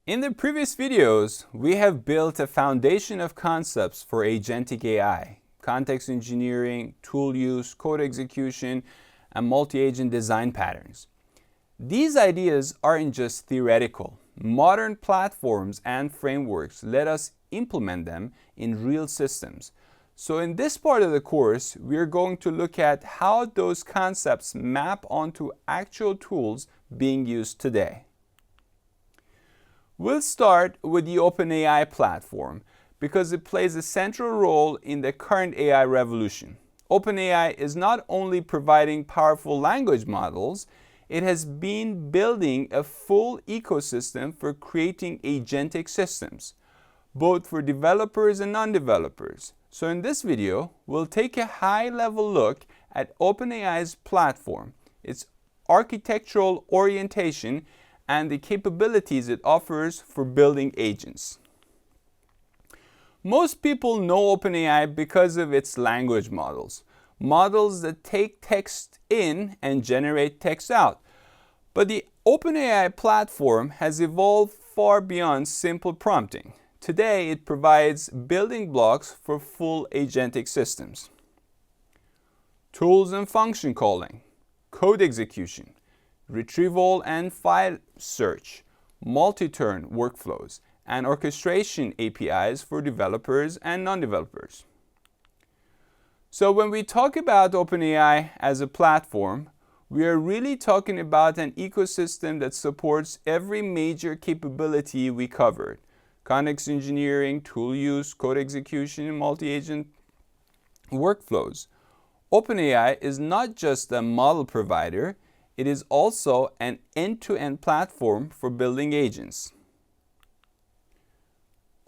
In the previous videos, we have built a foundation of concepts for agentic AI, context engineering, tool use, code execution, and multi-agent design patterns. These ideas aren't just theoretical. Modern platforms and frameworks let us implement them in real systems. So in this part of the course, we're going to look at how those concepts map onto actual tools being used today. We'll start with the OpenAI platform because it plays a central role in the current AI revolution. OpenAI is not only providing powerful language models, it has been building a full ecosystem for creating agentic systems, both for developers and non-developers. So in this video, we'll take a high-level look at OpenAI's platform, its architectural orientation, and the capabilities it offers for building agents. Most people know OpenAI because of its language models that take text in and generate text out. But the OpenAI platform has evolved far beyond simple prompting. Today, it provides building blocks for full agentic systems. Tools and function calling, code execution, retrieval and file search, multi-turn workflows, and orchestration APIs for developers and non-developers. So when we talk about OpenAI as a platform, we are really talking about an ecosystem that supports every major capability we covered: context engineering, tool use, code execution, and multi-agent workflows. OpenAI is not just a model provider, it is also an end-to-end platform for building agents.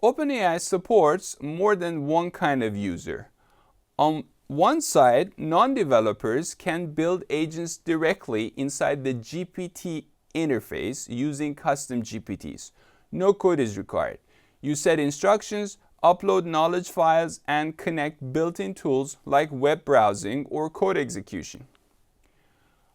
OpenAI supports more than one kind of user. On one side, non-developers can build agents directly inside the GPT interface using custom GPTs. No code is required. You set instructions, upload knowledge files, and connect built-in tools like web browsing or code execution.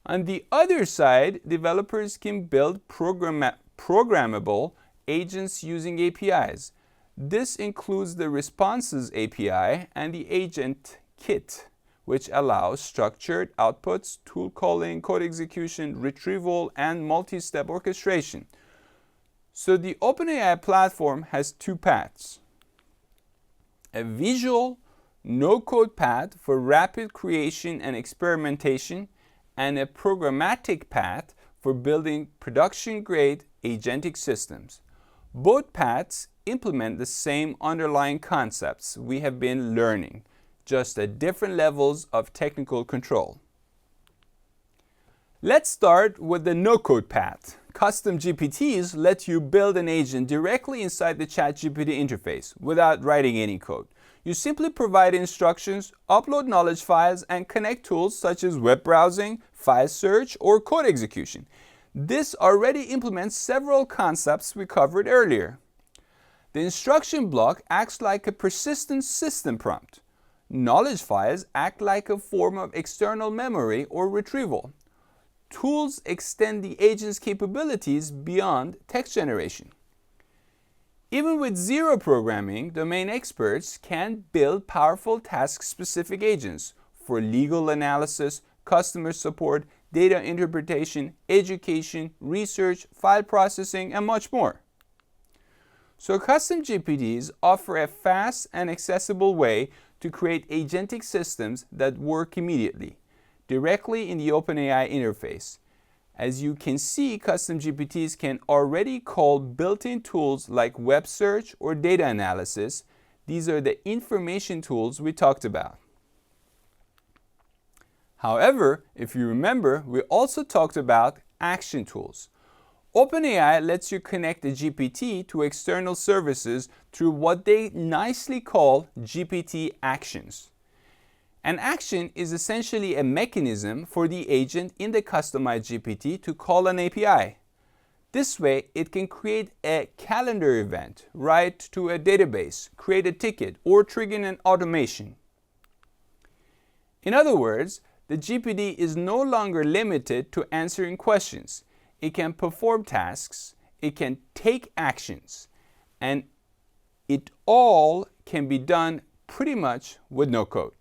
On the other side, developers can build programmable agents using APIs. This includes the Responses API and the Agent Kit, which allows structured outputs, tool calling, code execution, retrieval, and multi-step orchestration. So the OpenAI platform has two paths: a visual, no-code path for rapid creation and experimentation, and a programmatic path for building production-grade agentic systems. Both paths implement the same underlying concepts we have been learning, just at different levels of technical control. Let's start with the no-code path. Custom GPTs let you build an agent directly inside the ChatGPT interface without writing any code. You simply provide instructions, upload knowledge files, and connect tools such as web browsing, file search, or code execution. This already implements several concepts we covered earlier. The instruction block acts like a persistent system prompt. Knowledge files act like a form of external memory or retrieval. Tools extend the agent's capabilities beyond text generation. Even with zero programming, domain experts can build powerful task-specific agents for legal analysis, customer support, data interpretation, education, research, file processing, and much more. So custom GPTs offer a fast and accessible way to create agentic systems that work immediately, directly in the OpenAI interface. As you can see, custom GPTs can already call built-in tools like web search or data analysis. These are the information tools we talked about. However, if you remember, we also talked about action tools. OpenAI lets you connect the GPT to external services through what they nicely call GPT actions. An action is essentially a mechanism for the agent in the customized GPT to call an API. This way, it can create a calendar event, write to a database, create a ticket, or trigger an automation. In other words, the GPT is no longer limited to answering questions. It can perform tasks. it can take actions, and it all can be done pretty much with no code.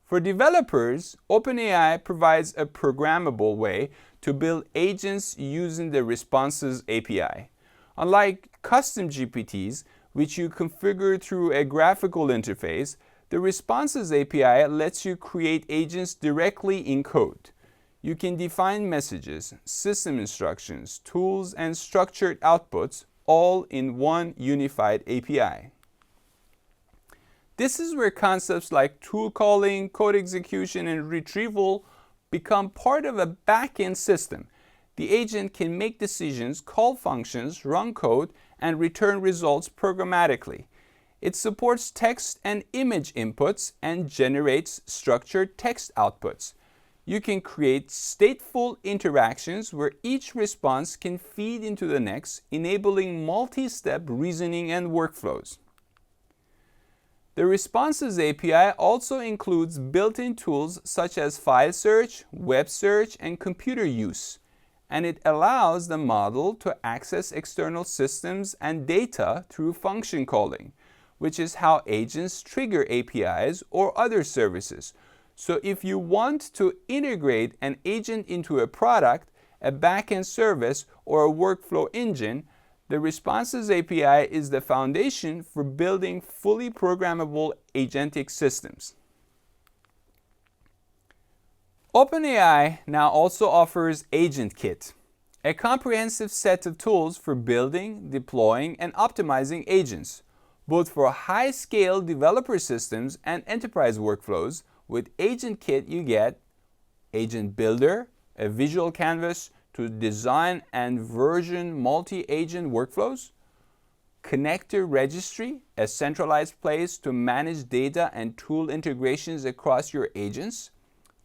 For developers, OpenAI provides a programmable way to build agents using the Responses API. Unlike custom GPTs, which you configure through a graphical interface, the Responses API lets you create agents directly in code. You can define messages, system instructions, tools, and structured outputs all in one unified API. This is where concepts like tool calling, code execution, and retrieval become part of a back-end system. The agent can make decisions, call functions, run code, and return results programmatically. It supports text and image inputs and generates structured text outputs. You can create stateful interactions where each response can feed into the next, enabling multi-step reasoning and workflows. The Responses API also includes built-in tools such as file search, web search, and computer use, and it allows the model to access external systems and data through function calling, which is how agents trigger APIs or other services. So if you want to integrate an agent into a product, a backend service, or a workflow engine, the Responses API is the foundation for building fully programmable agentic systems. OpenAI now also offers Agentic, a comprehensive set of tools for building, deploying, and optimizing agents, both for high-scale developer systems and enterprise workflows. With Agentic, you get Agent Builder, a visual canvas to design and version multi-agent workflows, Connector Registry, a centralized place to manage data and tool integrations across your agents,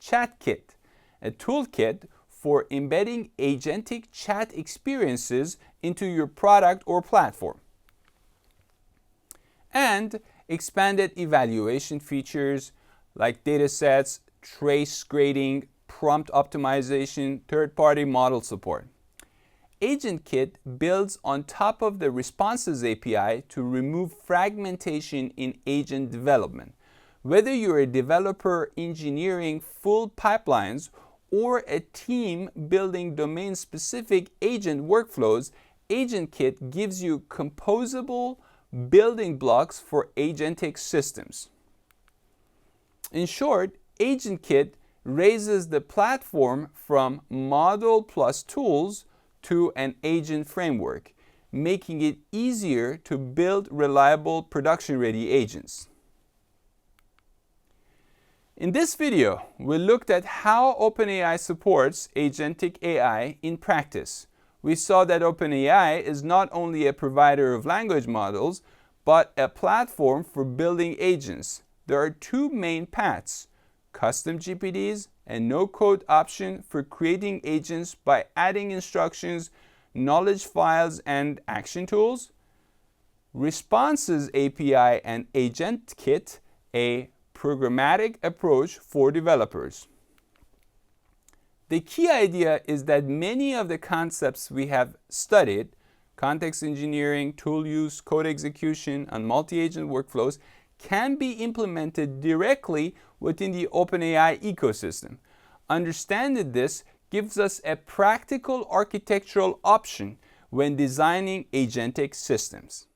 ChatKit, a toolkit for embedding agentic chat experiences into your product or platform, and expanded evaluation features like datasets, trace grading, prompt optimization, third-party model support. Agentic builds on top of the Responses API to remove fragmentation in agent development. Whether you're a developer engineering full pipelines or a team building domain-specific agent workflows, Agentic gives you composable building blocks for agentic systems. In short, Agentic raises the platform from model plus tools to an agent framework, making it easier to build reliable production-ready agents. In this video, we looked at how OpenAI supports agentic AI in practice. We saw that OpenAI is not only a provider of language models, but a platform for building agents. There are two main paths: custom GPTs and no-code option for creating agents by adding instructions, knowledge files, and action tools. Responses API and Agentic, a programmatic approach for developers. The key idea is that many of the concepts we have studied, context engineering, tool use, code execution, and multi-agent workflows, can be implemented directly within the OpenAI ecosystem. Understanding this gives us a practical architectural option when designing agentic systems.